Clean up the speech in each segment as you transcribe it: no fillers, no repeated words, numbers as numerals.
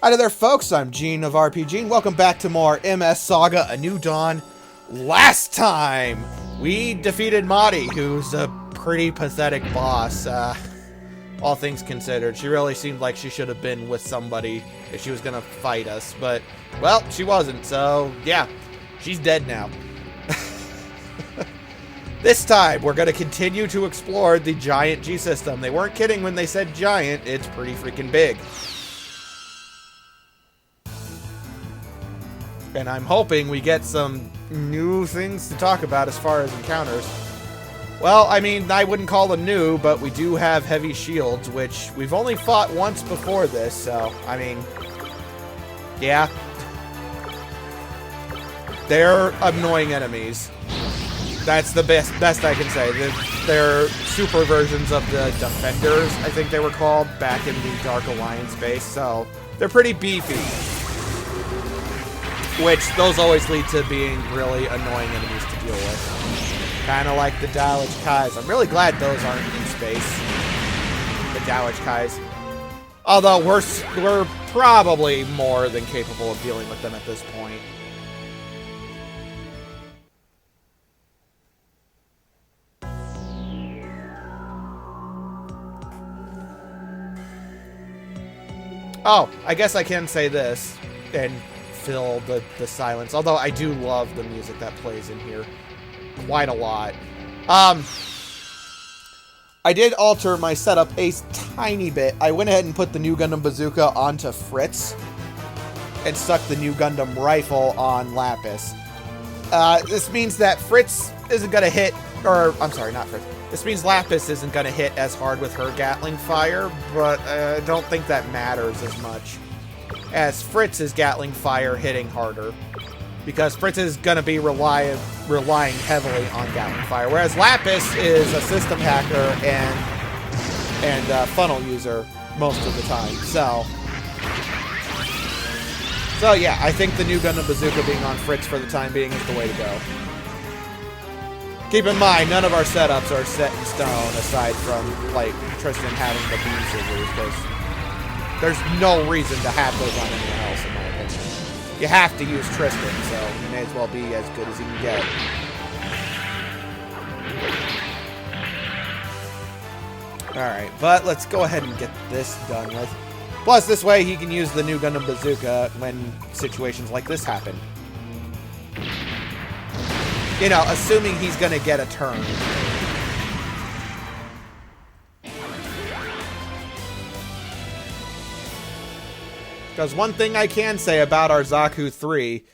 Hi there, folks. I'm Gene of RPG, and welcome back to more MS Saga: A New Dawn. Last time, we defeated Madi, who's a pretty pathetic boss, all things considered. She really seemed like she should have been with somebody if she was gonna fight us, but, well, she wasn't, so, yeah, she's dead now. This time, we're gonna continue to explore the giant G system. They weren't kidding when they said giant. It's pretty freaking big. And I'm hoping we get some new things to talk about as far as encounters. Well, I mean, I wouldn't call them new, but we do have heavy shields, which we've only fought once before this, so, I mean, yeah. They're annoying enemies. That's the best I can say. They're super versions of the Defenders, I think they were called, back in the Dark Alliance base, so they're pretty beefy. Which, those always lead to being really annoying enemies to deal with. Kind of like the Dowage Kais. I'm really glad those aren't in space. The Dowage Kais. Although, we're probably more than capable of dealing with them at this point. Oh, I guess I can say this, and fill the silence. Although I do love the music that plays in here quite a lot. I did alter my setup a tiny bit. I went ahead and put the new Gundam Bazooka onto Fritz and stuck the new Gundam Rifle on Lapis. This means that Fritz isn't gonna hit, or I'm sorry, not Fritz. This means Lapis isn't gonna hit as hard with her Gatling fire, but I don't think that matters as much as Fritz's Gatling fire hitting harder, because Fritz is going to be relying heavily on Gatling fire, whereas Lapis is a system hacker and funnel user most of the time. So yeah, I think the new Gundam Bazooka being on Fritz for the time being is the way to go. Keep in mind, none of our setups are set in stone, aside from, like, Tristan having the beam scissors, because there's no reason to have those on anyone else, in my opinion. You have to use Tristan, so you may as well be as good as you can get. Alright, but let's go ahead and get this done with. Plus, this way he can use the new Gundam Bazooka when situations like this happen. You know, assuming he's gonna get a turn. Because one thing I can say about our Zaku 3,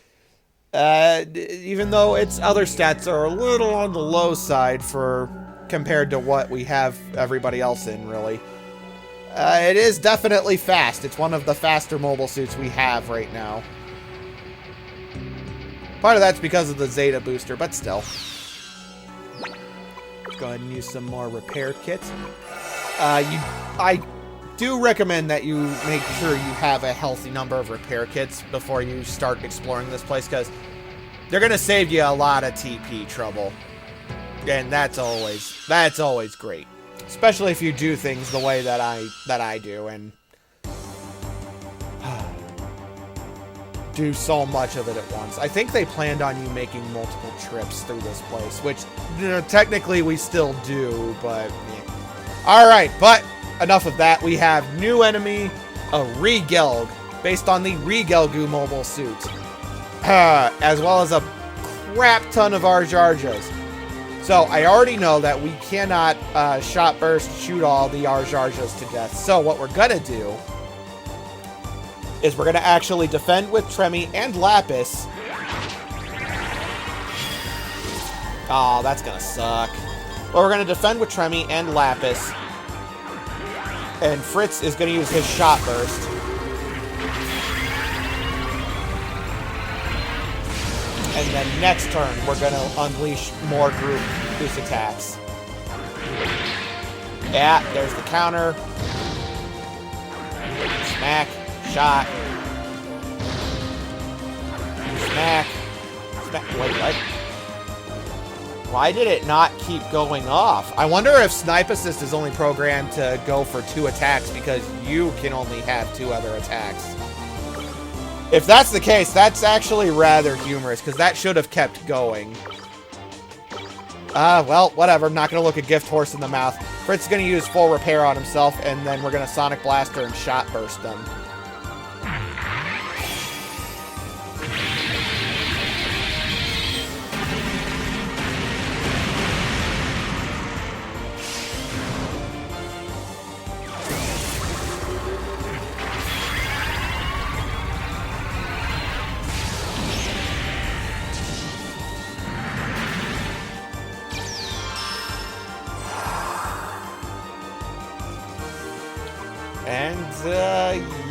even though its other stats are a little on the low side compared to what we have everybody else in, really, it is definitely fast. It's one of the faster mobile suits we have right now. Part of that's because of the Zeta booster, but still. Let's go ahead and use some more repair kits. I do recommend that you make sure you have a healthy number of repair kits before you start exploring this place, because they're going to save you a lot of TP trouble. And that's always great. Especially if you do things the way that I do, and do so much of it at once. I think they planned on you making multiple trips through this place, which, you know, technically we still do, but yeah. Alright, but enough of that. We have new enemy, a Regelg, based on the Regelgu mobile suit, as well as a crap ton of Arjarjas. So I already know that we cannot shot burst shoot all the Arjarjas to death. So what we're gonna do is we're gonna actually defend with Tremi and Lapis. Oh, that's gonna suck. But we're gonna defend with Tremi and Lapis. And Fritz is going to use his shot burst. And then next turn, we're going to unleash more group boost attacks. Yeah, there's the counter. Smack. Shot. Smack. Smack. Wait, what? Why did it not keep going off? I wonder if Snipe Assist is only programmed to go for 2 attacks because you can only have 2 other attacks. If that's the case, that's actually rather humorous, because that should have kept going. Well, whatever. I'm not going to look a gift horse in the mouth. Fritz is going to use full repair on himself, and then we're going to Sonic Blaster and Shot Burst him.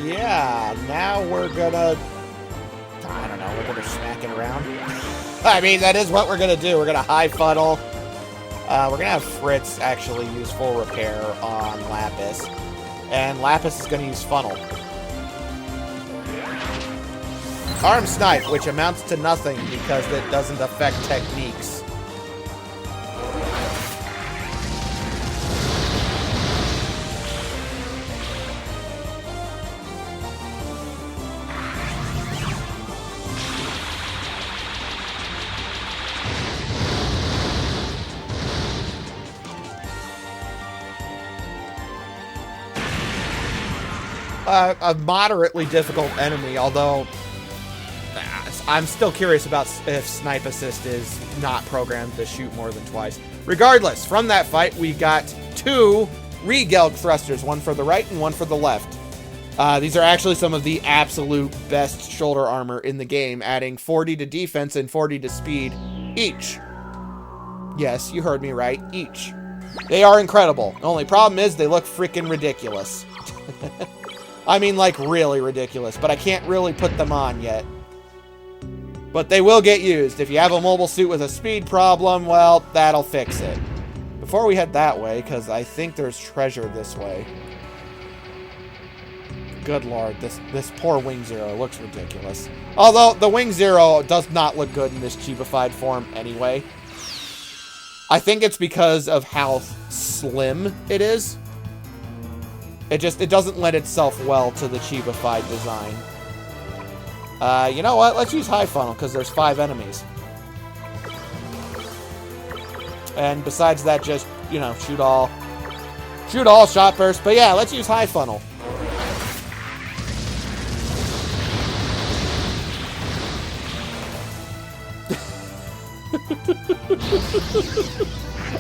Yeah, now we're gonna, I don't know, we're gonna smack it around. I mean, that is what we're gonna do. We're gonna high funnel. We're gonna have Fritz actually use full repair on Lapis. And Lapis is gonna use funnel. Arm Snipe, which amounts to nothing because it doesn't affect techniques. A moderately difficult enemy, although I'm still curious about if Snipe Assist is not programmed to shoot more than twice. Regardless, from that fight, we got 2 Regelg thrusters, one for the right and one for the left. These are actually some of the absolute best shoulder armor in the game, adding 40 to defense and 40 to speed each. Yes, you heard me right, each. They are incredible. The only problem is they look freaking ridiculous. I mean, like, really ridiculous, but I can't really put them on yet. But they will get used. If you have a mobile suit with a speed problem, well, that'll fix it. Before we head that way, because I think there's treasure this way. Good lord, this poor Wing Zero looks ridiculous. Although, the Wing Zero does not look good in this chibified form anyway. I think it's because of how slim it is. It doesn't lend itself well to the chibified design. You know what? Let's use High Funnel, because there's 5 enemies. And besides that, just, you know, shoot all, Shot Burst. But yeah, let's use High Funnel.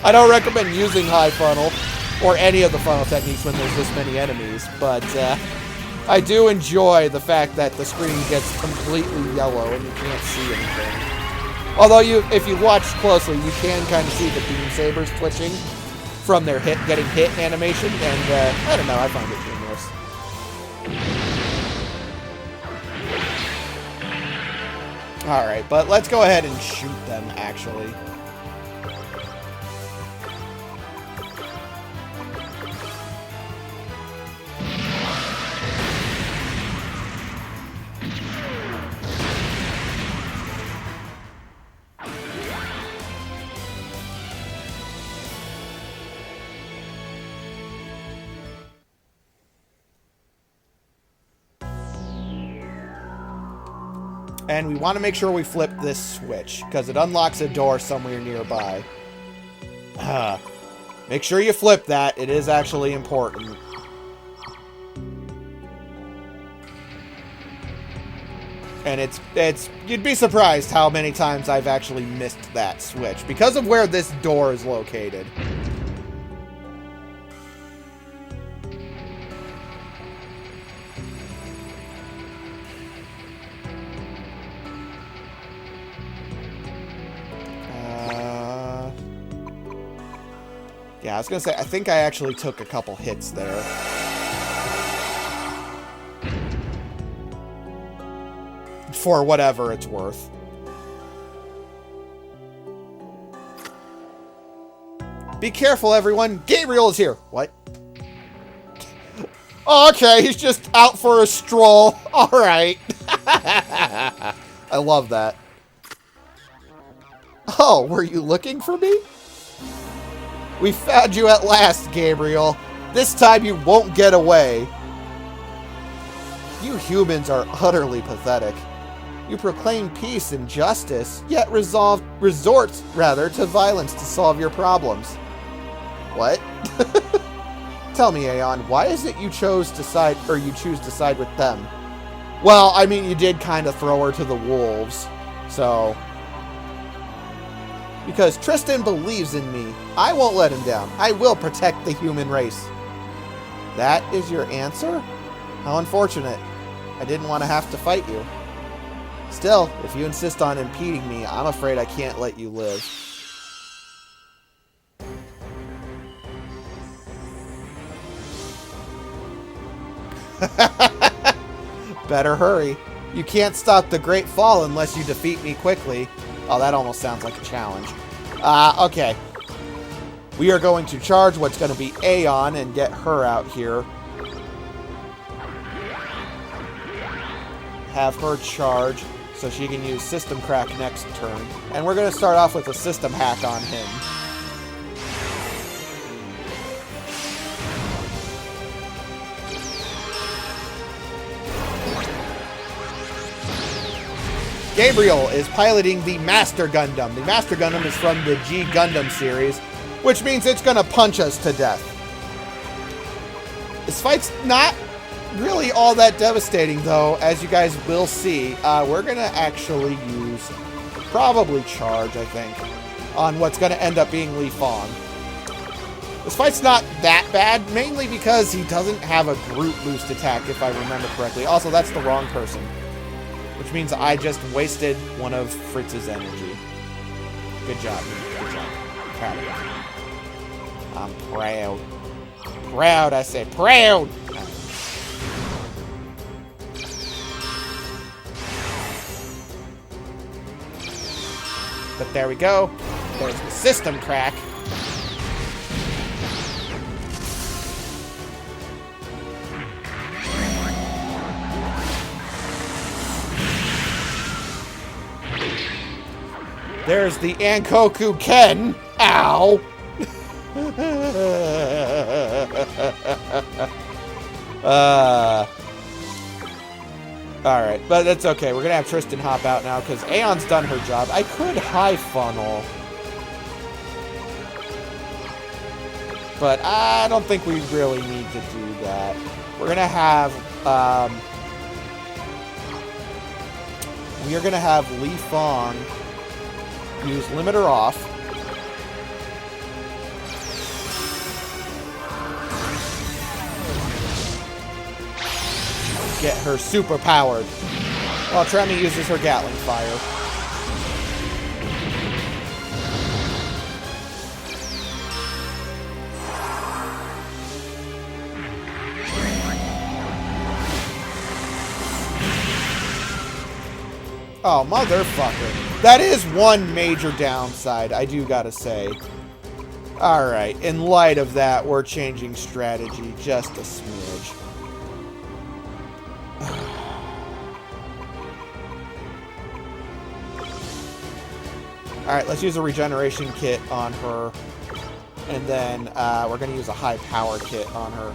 I don't recommend using High Funnel or any of the funnel techniques when there's this many enemies, but I do enjoy the fact that the screen gets completely yellow and you can't see anything. Although if you watch closely, you can kind of see the beam sabers twitching from their getting hit animation, and I don't know, I find it humorous. Alright, but let's go ahead and shoot them, actually. And we want to make sure we flip this switch, because it unlocks a door somewhere nearby. Make sure you flip that. It is actually important. And it's you'd be surprised how many times I've actually missed that switch, because of where this door is located. Yeah, I was gonna say, I think I actually took a couple hits there. For whatever it's worth. Be careful, everyone. Gabriel is here. What? Oh, okay, he's just out for a stroll. All right. I love that. Oh, were you looking for me? We found you at last, Gabriel. This time you won't get away. You humans are utterly pathetic. You proclaim peace and justice, yet resort to violence to solve your problems. What? Tell me, Aeon, why is it you choose to side with them? Well, I mean, you did kind of throw her to the wolves, so... Because Tristan believes in me. I won't let him down. I will protect the human race. That is your answer? How unfortunate. I didn't want to have to fight you. Still, if you insist on impeding me, I'm afraid I can't let you live. Better hurry. You can't stop the Great Fall unless you defeat me quickly. Oh, that almost sounds like a challenge. Okay. We are going to charge what's going to be Aeon and get her out here. Have her charge so she can use System Crack next turn. And we're going to start off with a System Hack on him. Gabriel is piloting the Master Gundam. The Master Gundam is from the G Gundam series, which means it's going to punch us to death. This fight's not really all that devastating, though, as you guys will see. We're going to actually use, probably charge, I think, on what's going to end up being Li Fong. This fight's not that bad, mainly because he doesn't have a group boost attack, if I remember correctly. Also, that's the wrong person. Which means I just wasted one of Fritz's energy. Good job. Good job. Proud of you. I'm proud. Proud, I say. Proud! But there we go. There's the System Crack. There's the Ankoku Ken. Ow! Alright, but that's okay. We're gonna have Tristan hop out now because Aeon's done her job. I could high funnel, but I don't think we really need to do that. We're gonna have Li Fong use Limiter off. Get her super powered. While Tremy uses her Gatling Fire. Oh, motherfucker. That is one major downside, I do gotta say. Alright, in light of that, we're changing strategy just a smidge. Alright, let's use a regeneration kit on her. And then we're going to use a high power kit on her.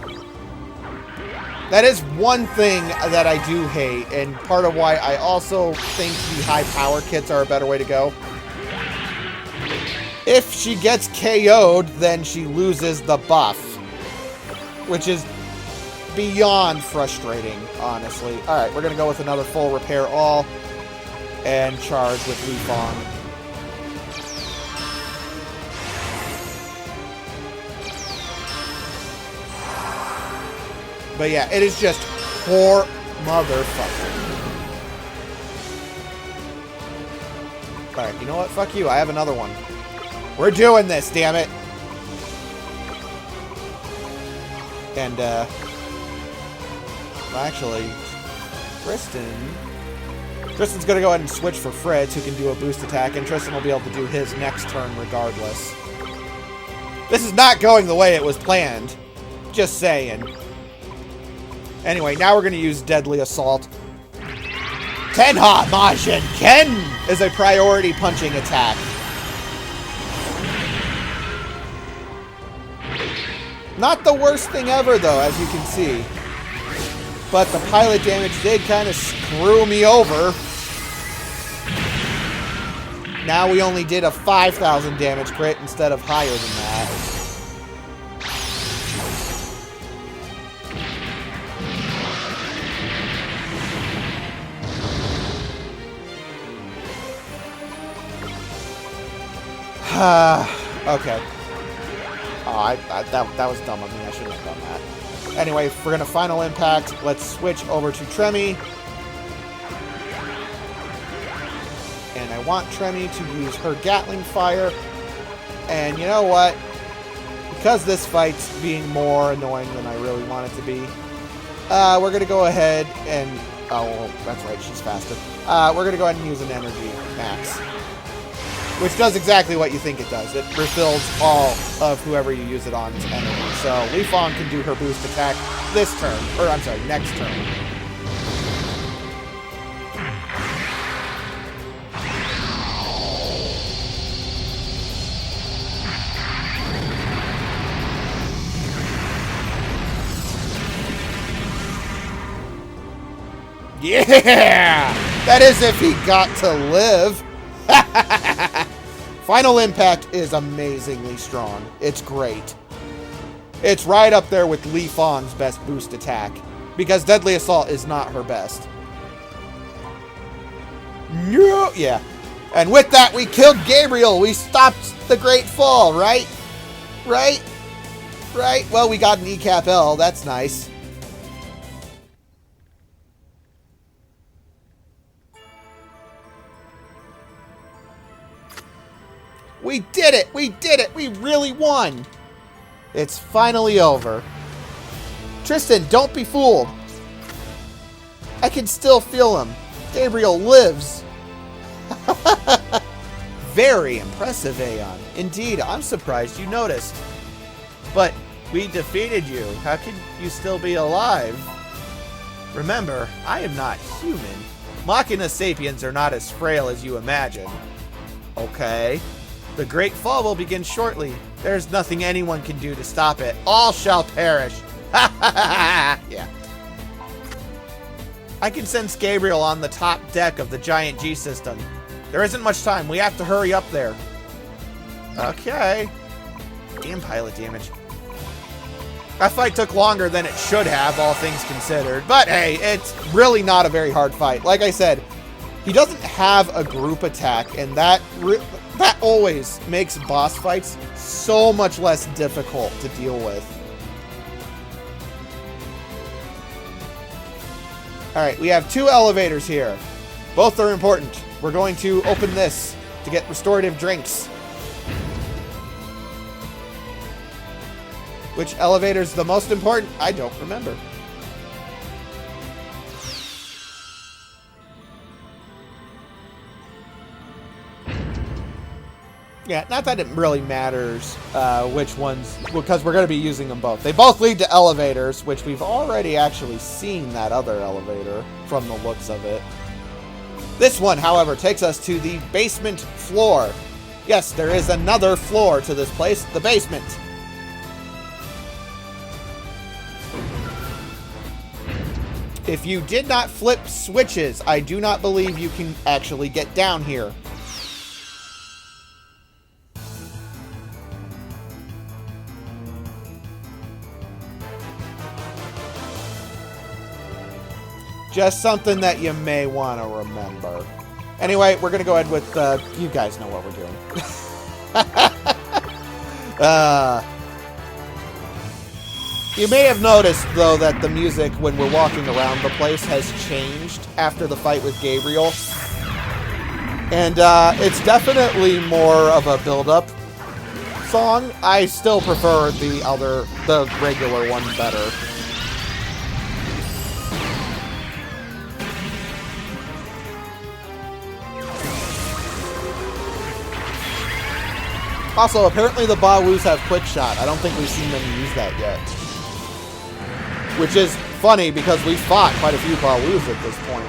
That is one thing that I do hate, and part of why I also think the high power kits are a better way to go. If she gets KO'd, then she loses the buff. Which is beyond frustrating, honestly. Alright, we're going to go with another full repair all. And charge with Li Fong. But yeah, it is just poor motherfucker. Alright, you know what? Fuck you. I have another one. We're doing this, damn it. And, well, actually, Tristan's gonna go ahead and switch for Fritz, who can do a boost attack, and Tristan will be able to do his next turn regardless. This is not going the way it was planned. Just saying. Anyway, now we're going to use Deadly Assault. Tenha Majin Ken is a priority punching attack. Not the worst thing ever, though, as you can see. But the pilot damage did kind of screw me over. Now we only did a 5,000 damage crit instead of higher than that. Okay. Oh, that was dumb of me. I shouldn't have done that. Anyway, if we're going to final impact, let's switch over to Tremy. And I want Tremy to use her Gatling Fire. And you know what? Because this fight's being more annoying than I really want it to be, we're going to go ahead and... Oh, well, that's right, she's faster. We're going to go ahead and use an Energy Max. Which does exactly what you think it does. It refills all of whoever you use it on's energy. So Li Fong can do her boost attack this turn. Or, I'm sorry, next turn. Yeah! That is if he got to live. Final Impact is amazingly strong. It's great. It's right up there with Li Fong's best boost attack, because Deadly Assault is not her best. No, yeah. And with that, we killed Gabriel. We stopped the Great Fall, right? Right? Right? Well, we got an ECAP L. That's nice. We did it! We did it! We really won! It's finally over. Tristan, don't be fooled. I can still feel him. Gabriel lives. Very impressive, Aeon. Indeed, I'm surprised you noticed. But we defeated you. How can you still be alive? Remember, I am not human. Machina sapiens are not as frail as you imagine. Okay. The Great Fall will begin shortly. There's nothing anyone can do to stop it. All shall perish. Yeah. I can sense Gabriel on the top deck of the giant G system. There isn't much time. We have to hurry up there. Okay. Damn pilot damage. That fight took longer than it should have, all things considered. But hey, it's really not a very hard fight. Like I said, he doesn't have a group attack, and that always makes boss fights so much less difficult to deal with. Alright, we have 2 elevators here. Both are important. We're going to open this to get restorative drinks. Which elevator's the most important? I don't remember. Yeah, not that it really matters which ones, because we're going to be using them both. They both lead to elevators, which we've already actually seen that other elevator from the looks of it. This one, however, takes us to the basement floor. Yes, there is another floor to this place, the basement. If you did not flip switches, I do not believe you can actually get down here. Just something that you may want to remember. Anyway, we're going to go ahead with, you guys know what we're doing. You may have noticed, though, that the music when we're walking around the place has changed after the fight with Gabriel. And it's definitely more of a build-up song. I still prefer the regular one better. Also, apparently the Bawoos have quick shot. I don't think we've seen them use that yet. Which is funny because we fought quite a few Bawoos at this point.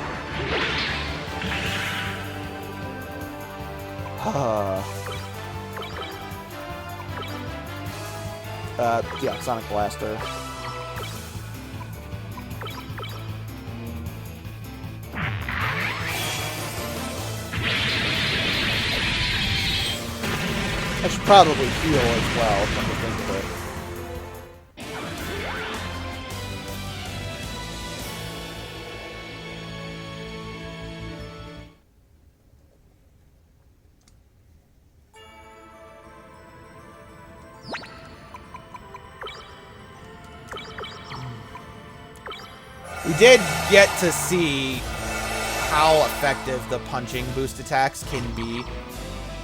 Yeah, Sonic Blaster. I should probably heal as well, come to think of it. We did get to see how effective the punching boost attacks can be.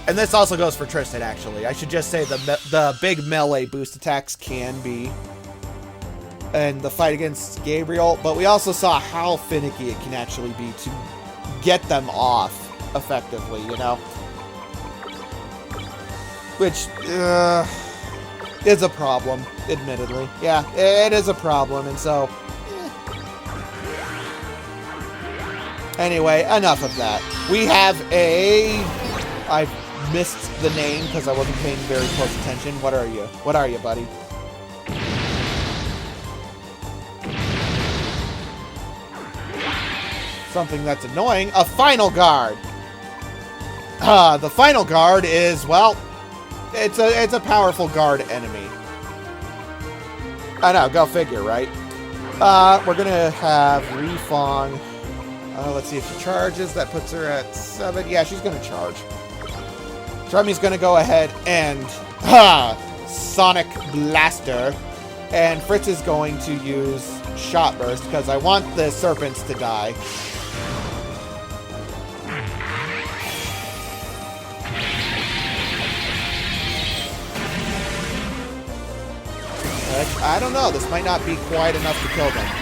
And this also goes for Tristan, actually. I should just say the big melee boost attacks can be in the fight against Gabriel, but we also saw how finicky it can actually be to get them off effectively, you know? Which is a problem, admittedly. Yeah, it is a problem, and so... Anyway, enough of that. We have a... I've missed the name because I wasn't paying very close attention. What are you? What are you, buddy? Something that's annoying. A final guard. The final guard is, well, it's a powerful guard enemy. I know, go figure, right? We're gonna have Refong. Let's see if she charges. That puts her at 7. Yeah, she's gonna charge. Tremi's gonna go ahead and Sonic Blaster, and Fritz is going to use Shot Burst because I want the serpents to die. I don't know. This might not be quite enough to kill them.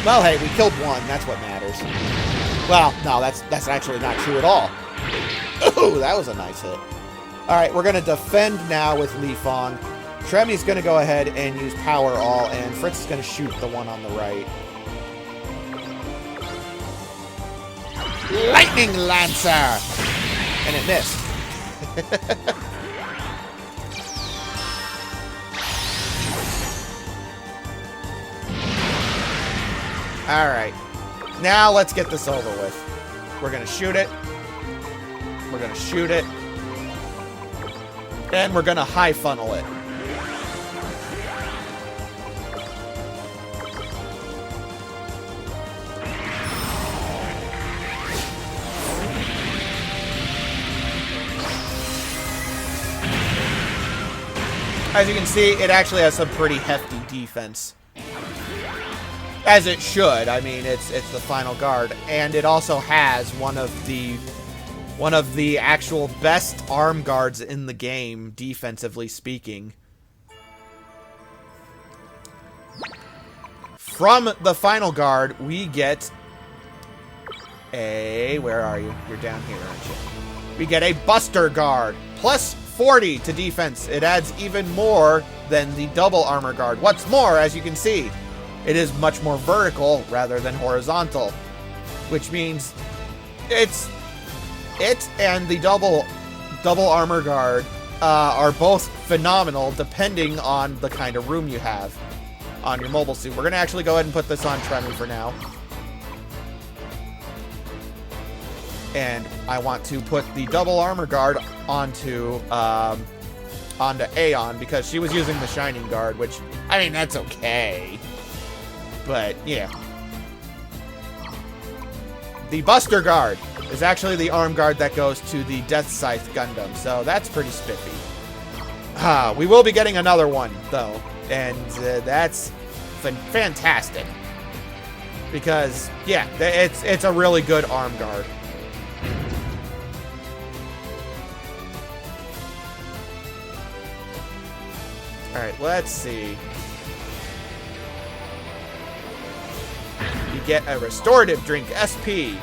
Well, hey, we killed one. That's what matters. Well, no, that's actually not true at all. Ooh, that was a nice hit. All right, we're going to defend now with Lifong. Tremi's going to go ahead and use Power All, and Fritz is going to shoot the one on the right. Lightning Lancer! And it missed. Alright. Now let's get this over with. We're going to shoot it. We're going to shoot it. And we're going to high funnel it. As you can see, it actually has some pretty hefty defense. As it should. I mean, it's the final guard, and it also has one of the actual best arm guards in the game, defensively speaking. From the final guard, we get a... Where are you? You're down here, aren't you? We get a Buster Guard. Plus 40 to defense. It adds even more than the double armor guard. What's more, as you can see, it is much more vertical rather than horizontal, which means it and the double armor guard are both phenomenal depending on the kind of room you have on your mobile suit. We're going to actually go ahead and put this on Tremi for now. And I want to put the double armor guard onto Aeon because she was using the Shining Guard, which, I mean, that's okay. But, yeah. The Buster Guard is actually the arm guard that goes to the Death Scythe Gundam, so that's pretty spiffy. We will be getting another one, though, and that's fantastic. Because, yeah, it's a really good arm guard. Alright, let's see. You get a Restorative Drink SP,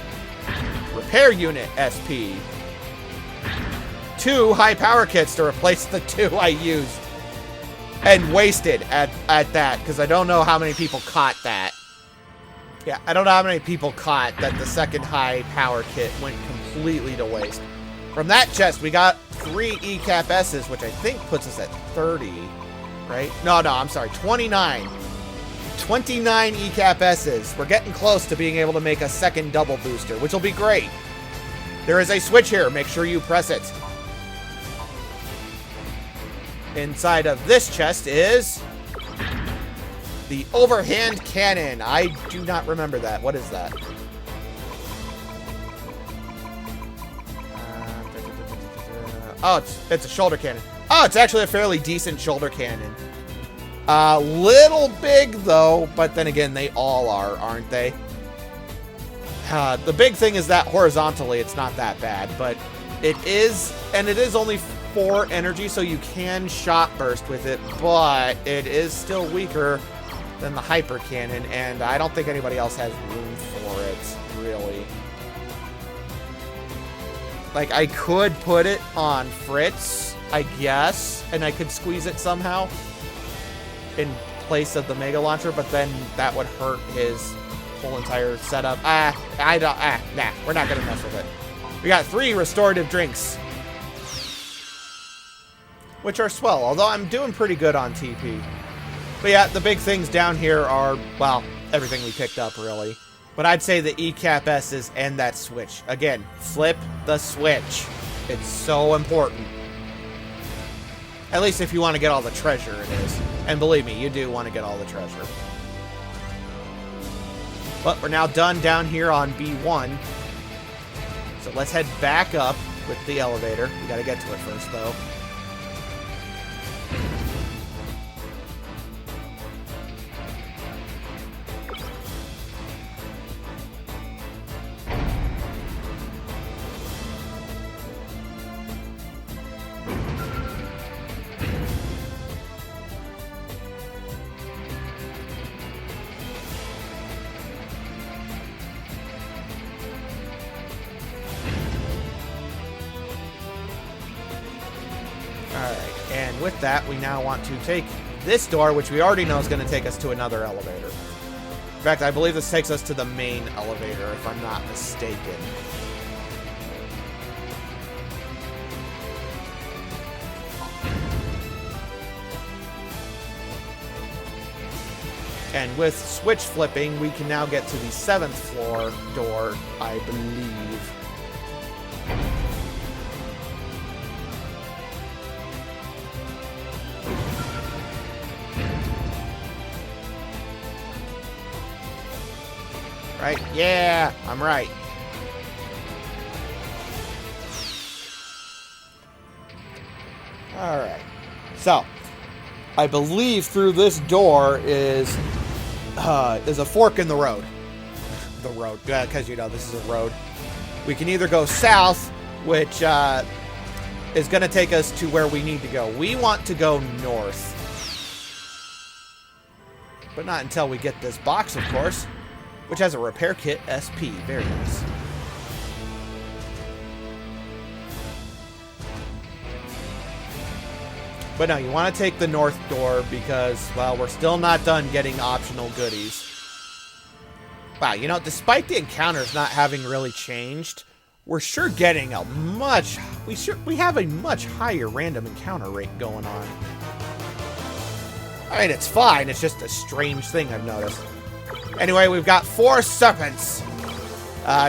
Repair Unit SP, 2 High Power Kits to replace the 2 I used and wasted at that, because I don't know how many people caught that. Yeah, I don't know how many people caught that the second High Power Kit went completely to waste. From that chest, we got 3 ECAP S's, which I think puts us at 30. Right? No, I'm sorry. 29. 29 ECAP S's. We're getting close to being able to make a second double booster, which will be great. There is a switch here. Make sure you press it. Inside of this chest is the overhand cannon. I do not remember that. What is that? Oh, it's a shoulder cannon. Oh, it's actually a fairly decent shoulder cannon. Little big, though, but then again, they all are, aren't they? The big thing is that horizontally, it's not that bad, but it is, and it is only 4 energy, so you can shot burst with it, but it is still weaker than the hyper cannon, and I don't think anybody else has room for it, really. Like, I could put it on Fritz, I guess, and I could squeeze it somehow in place of the Mega Launcher, but then that would hurt his whole entire setup. Nah, we're not gonna mess with it. We got 3 restorative drinks, which are swell, although I'm doing pretty good on TP. But yeah, the big things down here are, well, everything we picked up, really. But I'd say the ECAP S's and that switch. Again, flip the switch. It's so important. At least if you want to get all the treasure, it is. And believe me, you do want to get all the treasure. But we're now done down here on B1. So let's head back up with the elevator. We got to get to it first, though. And with that, we now want to take this door, which we already know is going to take us to another elevator. In fact, I believe this takes us to the main elevator, if I'm not mistaken. And with switch flipping, we can now get to the 7th floor door, I believe. Right? Yeah, I'm right. Alright. So, I believe through this door is a fork in the road. The road. Because, you know, this is a road. We can either go south, which is going to take us to where we need to go. We want to go north. But not until we get this box, of course. Which has a repair kit SP. Very nice. But no, you want to take the north door because, well, we're still not done getting optional goodies. Wow, you know, despite the encounters not having really changed, we're sure getting a much... We have a much higher random encounter rate going on. I mean, it's fine. It's just a strange thing I've noticed. Anyway, we've got 4 serpents.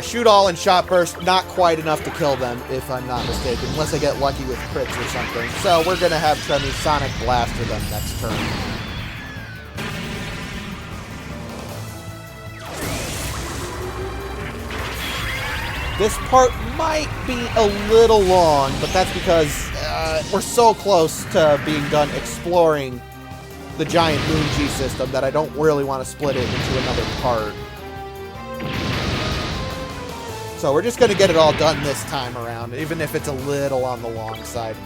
Shoot all and shot burst, not quite enough to kill them, if I'm not mistaken, unless I get lucky with crits or something. So we're going to have Tremmy Sonic Blaster them next turn. This part might be a little long, but that's because we're so close to being done exploring the giant Moon G system that I don't really want to split it into another part. So we're just going to get it all done this time around, even if it's a little on the long side.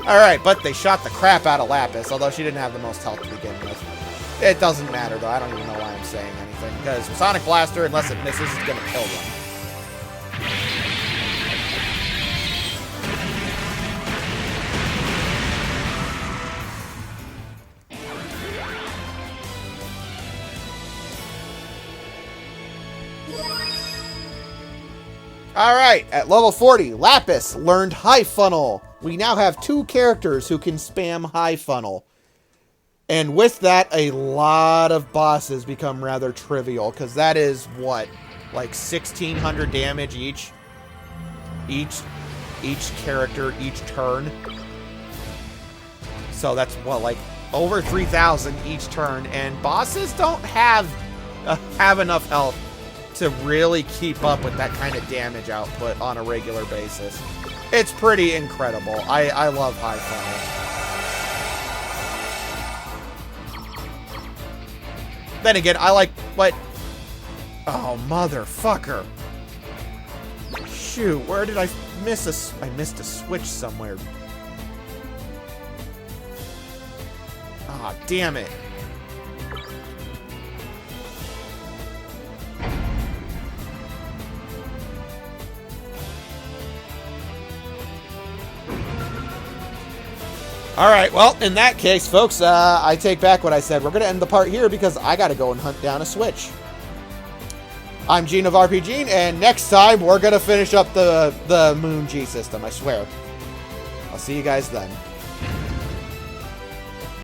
Alright, but they shot the crap out of Lapis, although she didn't have the most health to begin with. It doesn't matter, though. I don't even know why I'm saying anything, because Sonic Blaster, unless it misses, is going to kill them. Alright, at level 40, Lapis learned High Funnel. We now have 2 characters who can spam High Funnel. And with that, a lot of bosses become rather trivial, because that is, what, like 1,600 damage each? Each character, each turn. So that's, what, like, over 3,000 each turn, and bosses don't have enough health to really keep up with that kind of damage output on a regular basis. It's pretty incredible. I love High Final. Then again, I like what... Oh, motherfucker. Shoot, where did I miss I missed a switch somewhere. Ah, damn it. Alright, well, in that case, folks, I take back what I said. We're going to end the part here because I got to go and hunt down a switch. I'm Gene of RPG, and next time we're going to finish up the Moon G system, I swear. I'll see you guys then.